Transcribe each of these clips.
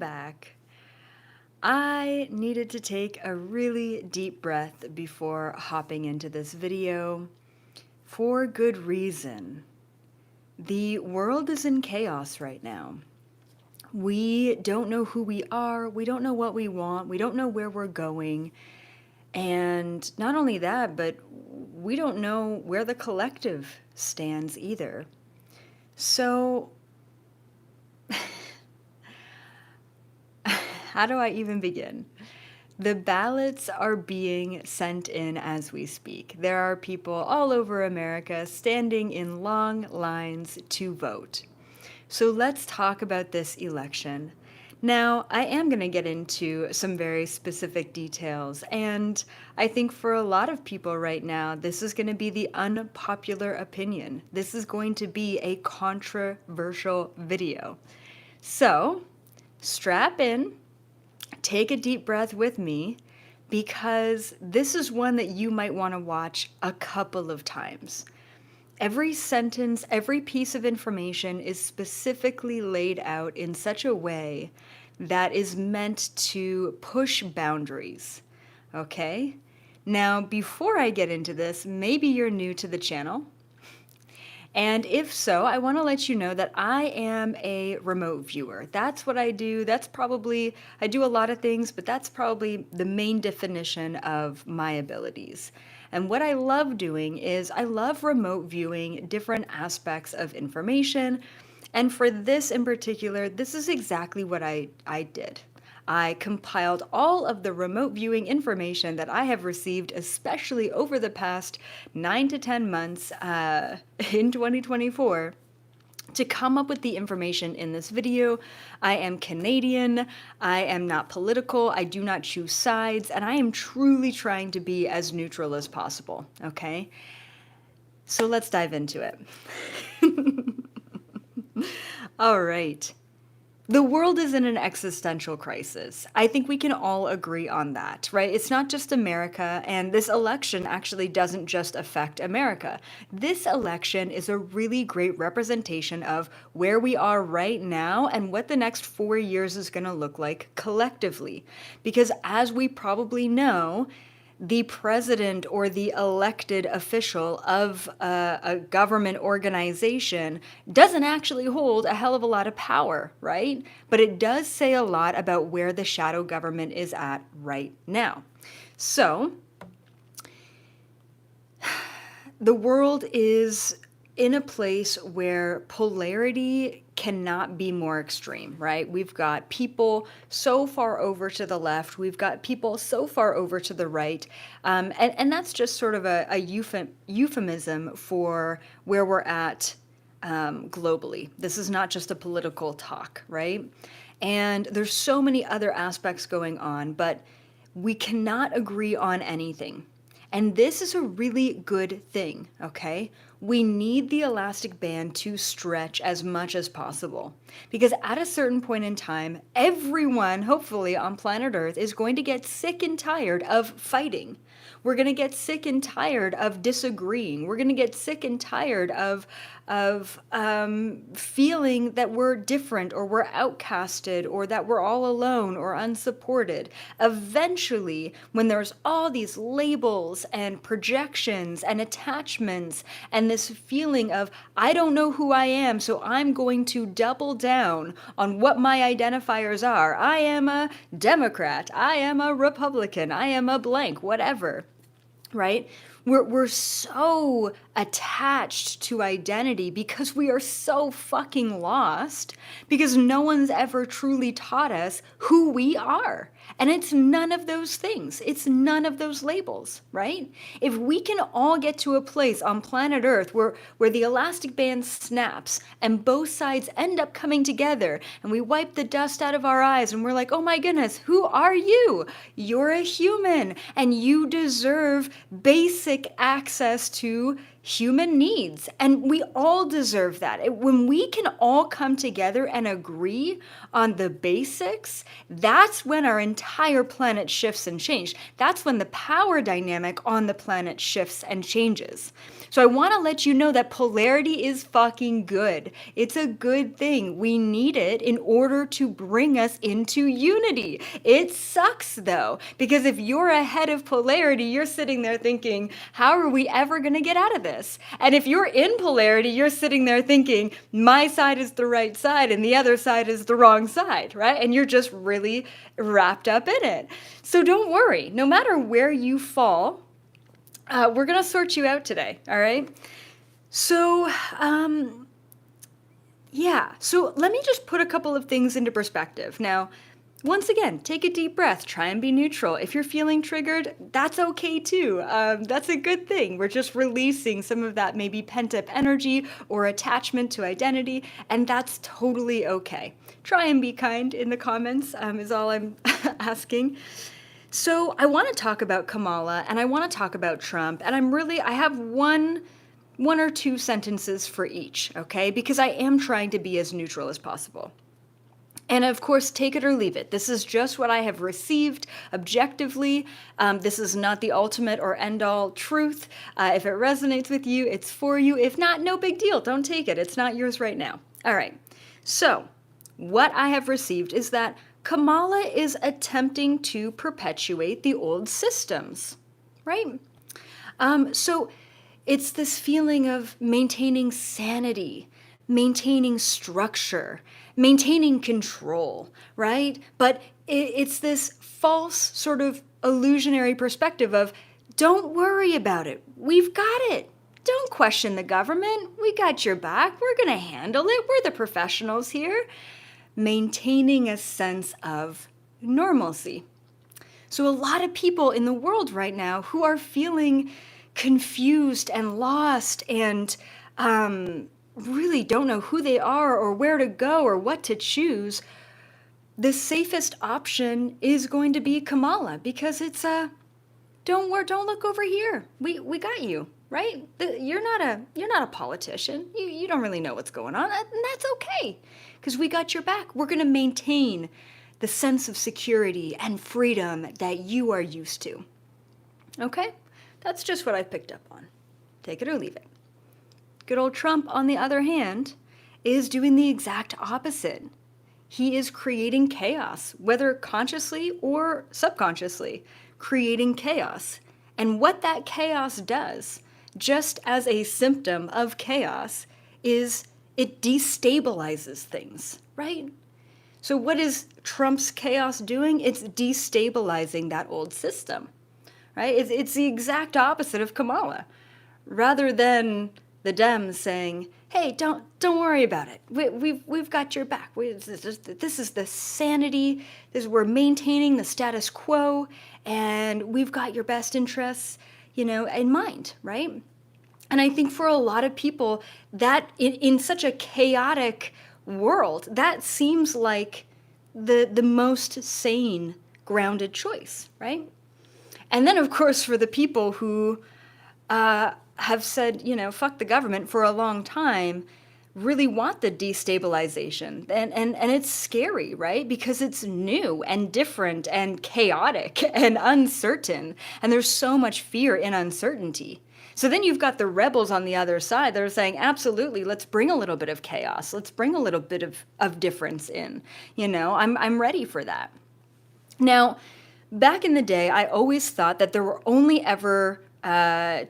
back. I needed to take a really deep breath before hopping into this video for good reason. The world is in chaos right now. We don't know who we are, we don't know what we want, we don't know where we're going, and not only that, but we don't know where the collective stands either. So, how do I even begin? The ballots are being sent in as we speak. There are people all over America standing in long lines to vote. So let's talk about this election. Now, I am going to get into some very specific details, and I think for a lot of people right now, this is going to be the unpopular opinion. This is going to be a controversial video. So, strap in, take a deep breath with me, because this is one that you might want to watch a couple of times. Every sentence, every piece of information is specifically laid out in such a way that is meant to push boundaries. Okay? Now, before I get into this, maybe you're new to the channel. And if so, I want to let you know that I am a remote viewer. That's what I do. I do a lot of things, but that's probably the main definition of my abilities. And what I love doing is I love remote viewing different aspects of information. And for this in particular, this is exactly what I did. I compiled all of the remote viewing information that I have received, especially over the past 9 to 10 months in 2024, to come up with the information in this video. I am Canadian, I am not political, I do not choose sides, and I am truly trying to be as neutral as possible, okay? So let's dive into it. All right. The world is in an existential crisis. I think we can all agree on that, right? It's not just America, and this election actually doesn't just affect America. This election is a really great representation of where we are right now and what the next 4 years is going to look like collectively. Because as we probably know, the president or the elected official of a government organization doesn't actually hold a hell of a lot of power, right? But it does say a lot about where the shadow government is at right now. So, the world is in a place where polarity cannot be more extreme, right? We've got people so far over to the left, we've got people so far over to the right, and that's just sort of a euphemism for where we're at globally. This is not just a political talk, right? And there's so many other aspects going on, but we cannot agree on anything. And this is a really good thing, okay? We need the elastic band to stretch as much as possible. Because at a certain point in time, everyone, hopefully on planet Earth, is going to get sick and tired of fighting. We're going to get sick and tired of disagreeing. We're going to get sick and tired of feeling that we're different or we're outcasted or that we're all alone or unsupported. Eventually, when there's all these labels and projections and attachments and this feeling of, I don't know who I am, so I'm going to double down on what my identifiers are. I am a Democrat. I am a Republican. I am a blank, whatever. Right? We're so attached to identity because we are so fucking lost because no one's ever truly taught us who we are. And it's none of those things. It's none of those labels, right? If we can all get to a place on planet Earth where the elastic band snaps and both sides end up coming together and we wipe the dust out of our eyes and we're like, oh my goodness, who are you? You're a human and you deserve basic access to human needs. And we all deserve that. When we can all come together and agree on the basics, that's when our entire planet shifts and changes. That's when the power dynamic on the planet shifts and changes. So I want to let you know that polarity is fucking good. It's a good thing. We need it in order to bring us into unity. It sucks though, because if you're ahead of polarity, you're sitting there thinking, how are we ever going to get out of this? And if you're in polarity, you're sitting there thinking, my side is the right side and the other side is the wrong side, right? And you're just really wrapped up in it. So don't worry, no matter where you fall, we're going to sort you out today, all right? So, yeah, so let me just put a couple of things into perspective. Now, once again, take a deep breath, try and be neutral. If you're feeling triggered, that's okay too. That's a good thing. We're just releasing some of that maybe pent up energy or attachment to identity, and that's totally okay. Try and be kind in the comments, is all I'm asking. So I want to talk about Kamala and I want to talk about Trump, and I have one or two sentences for each, okay? Because I am trying to be as neutral as possible. And of course, take it or leave it. This is just what I have received objectively. This is not the ultimate or end-all truth. If it resonates with you, it's for you. If not, no big deal. Don't take it. It's not yours right now. All right. So what I have received is that Kamala is attempting to perpetuate the old systems, right? So it's this feeling of maintaining sanity, maintaining structure, maintaining control, right? But it's this false sort of illusionary perspective of, don't worry about it. We've got it. Don't question the government. We got your back. We're going to handle it. We're the professionals here. Maintaining a sense of normalcy. So a lot of people in the world right now who are feeling confused and lost and really don't know who they are or where to go or what to choose, the safest option is going to be Kamala, because it's don't look over here. We got you, right? You're not a politician. You don't really know what's going on, and that's okay, because we got your back. We're going to maintain the sense of security and freedom that you are used to. Okay? That's just what I picked up on. Take it or leave it. Good old Trump, on the other hand, is doing the exact opposite. He is creating chaos, whether consciously or subconsciously, creating chaos. And what that chaos does, just as a symptom of chaos, is it destabilizes things, right? So what is Trump's chaos doing? It's destabilizing that old system, right? It's the exact opposite of Kamala. Rather than the Dems saying, hey, don't worry about it. We've got your back. This is the sanity. We're maintaining the status quo, and we've got your best interests, in mind, right? And I think for a lot of people, that in such a chaotic world, that seems like the most sane, grounded choice, right? And then, of course, for the people who have said, fuck the government for a long time, really want the destabilization. And it's scary, right? Because it's new and different and chaotic and uncertain. And there's so much fear in uncertainty. So then you've got the rebels on the other side that are saying, absolutely, let's bring a little bit of chaos. Let's bring a little bit of difference in. I'm ready for that. Now, back in the day, I always thought that there were only ever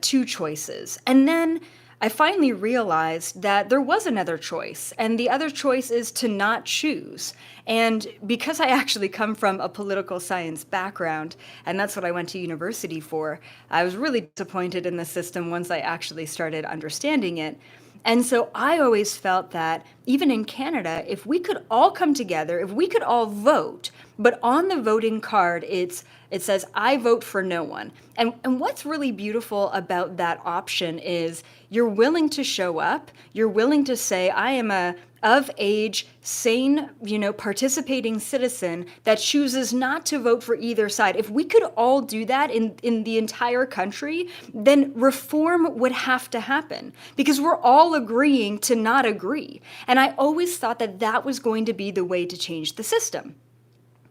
two choices. And then I finally realized that there was another choice, and the other choice is to not choose. And because I actually come from a political science background, and that's what I went to university for, I was really disappointed in the system once I actually started understanding it. And so I always felt that even in Canada, if we could all come together, if we could all vote, but on the voting card, it says, I vote for no one. And what's really beautiful about that option is you're willing to show up, you're willing to say, I am a of age, sane, participating citizen that chooses not to vote for either side. If we could all do that in the entire country, then reform would have to happen, because we're all agreeing to not agree. And I always thought that that was going to be the way to change the system.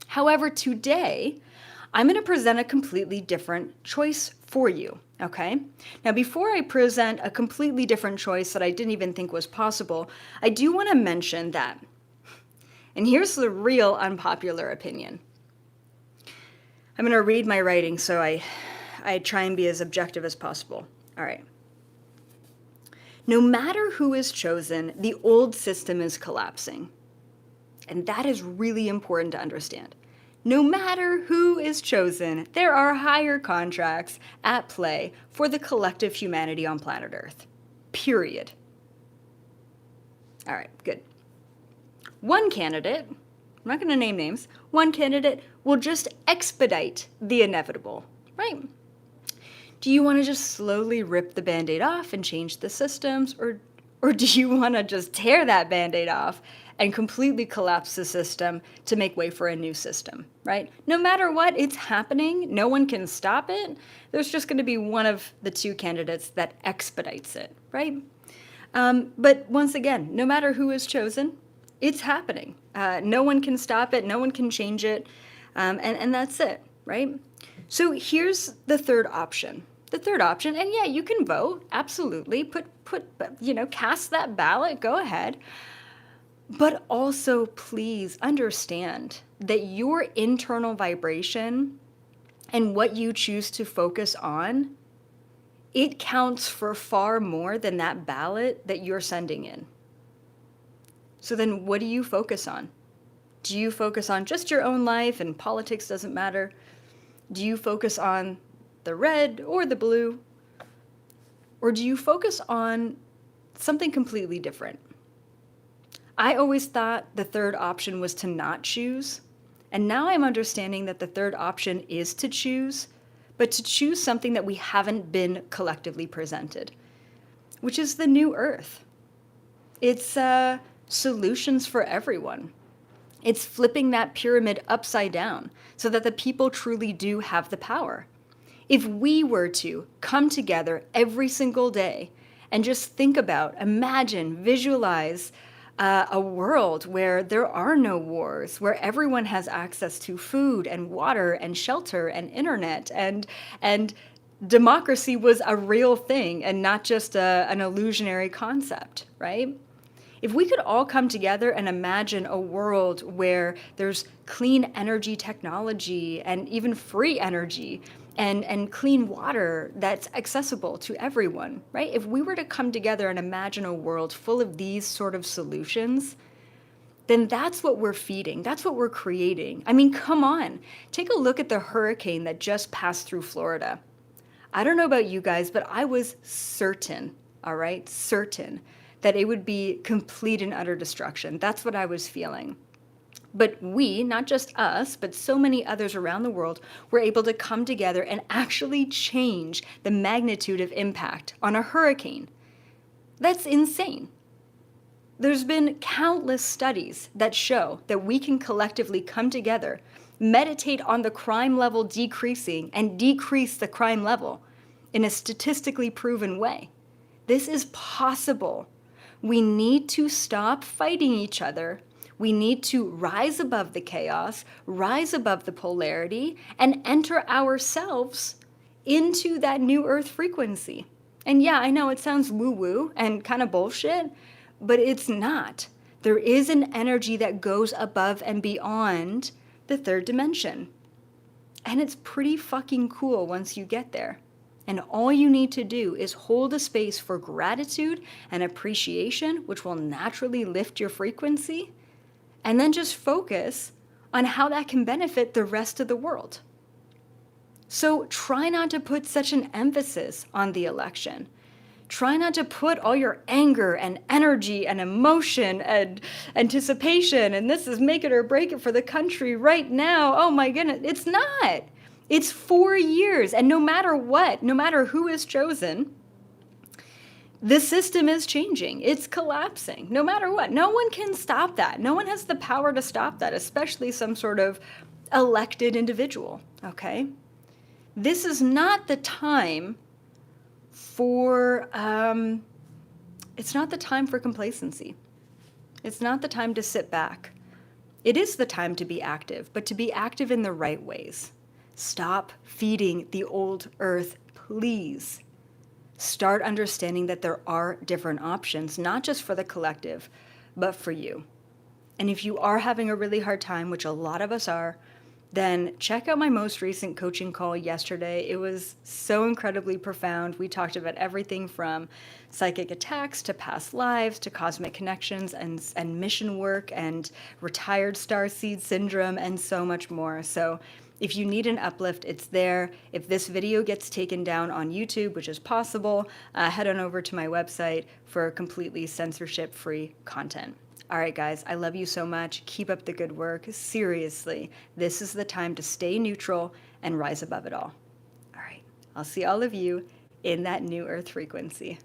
However, today, I'm going to present a completely different choice for you, okay? Now, before I present a completely different choice that I didn't even think was possible, I do want to mention that, and here's the real unpopular opinion. I'm going to read my writing so I try and be as objective as possible. All right. No matter who is chosen, the old system is collapsing. And that is really important to understand. No matter who is chosen, there are higher contracts at play for the collective humanity on planet Earth. Period. All right, good. One candidate, I'm not going to name names, one candidate will just expedite the inevitable, right? Do you want to just slowly rip the Band-Aid off and change the systems, or do you want to just tear that Band-Aid off and completely collapse the system to make way for a new system, right? No matter what, it's happening. No one can stop it. There's just going to be one of the two candidates that expedites it, right? But once again, no matter who is chosen, it's happening. No one can stop it. No one can change it. And that's it, right? So here's the third option. The third option, and yeah, you can vote, absolutely. Cast that ballot, go ahead. But also, please understand that your internal vibration and what you choose to focus on, it counts for far more than that ballot that you're sending in. So then what do you focus on? Do you focus on just your own life and politics doesn't matter? Do you focus on the red or the blue? Or do you focus on something completely different? I always thought the third option was to not choose. And now I'm understanding that the third option is to choose, but to choose something that we haven't been collectively presented, which is the new Earth. It's solutions for everyone. It's flipping that pyramid upside down so that the people truly do have the power. If we were to come together every single day and just think about, imagine, visualize a world where there are no wars, where everyone has access to food and water and shelter and internet, and democracy was a real thing and not just an illusionary concept, right? If we could all come together and imagine a world where there's clean energy technology and even free energy and clean water that's accessible to everyone, right? If we were to come together and imagine a world full of these sort of solutions, then that's what we're feeding. That's what we're creating. I mean, come on. Take a look at the hurricane that just passed through Florida. I don't know about you guys, but I was certain, all right, certain that it would be complete and utter destruction. That's what I was feeling. But we, not just us, but so many others around the world, were able to come together and actually change the magnitude of impact on a hurricane. That's insane. There's been countless studies that show that we can collectively come together, meditate on the crime level decreasing, and decrease the crime level in a statistically proven way. This is possible. We need to stop fighting each other. We need to rise above the chaos, rise above the polarity, and enter ourselves into that new Earth frequency. And yeah, I know it sounds woo-woo and kind of bullshit, but it's not. There is an energy that goes above and beyond the third dimension. And it's pretty fucking cool once you get there. And all you need to do is hold a space for gratitude and appreciation, which will naturally lift your frequency, and then just focus on how that can benefit the rest of the world. So try not to put such an emphasis on the election. Try not to put all your anger and energy and emotion and anticipation, and this is make it or break it for the country right now. Oh my goodness, it's not. It's 4 years, and no matter what, no matter who is chosen, the system is changing. It's collapsing, no matter what. No one can stop that. No one has the power to stop that, especially some sort of elected individual, okay? This is not the time for, it's not the time for complacency. It's not the time to sit back. It is the time to be active, but to be active in the right ways. Stop feeding the old earth, please. Start understanding that there are different options, not just for the collective, but for you. And if you are having a really hard time, which a lot of us are, then check out my most recent coaching call yesterday. It was so incredibly profound. We talked about everything from psychic attacks to past lives to cosmic connections and mission work and retired starseed syndrome and so much more. So if you need an uplift, it's there. If this video gets taken down on YouTube, which is possible, head on over to my website for completely censorship-free content. All right, guys, I love you so much. Keep up the good work. Seriously, this is the time to stay neutral and rise above it all. All right, I'll see all of you in that new earth frequency.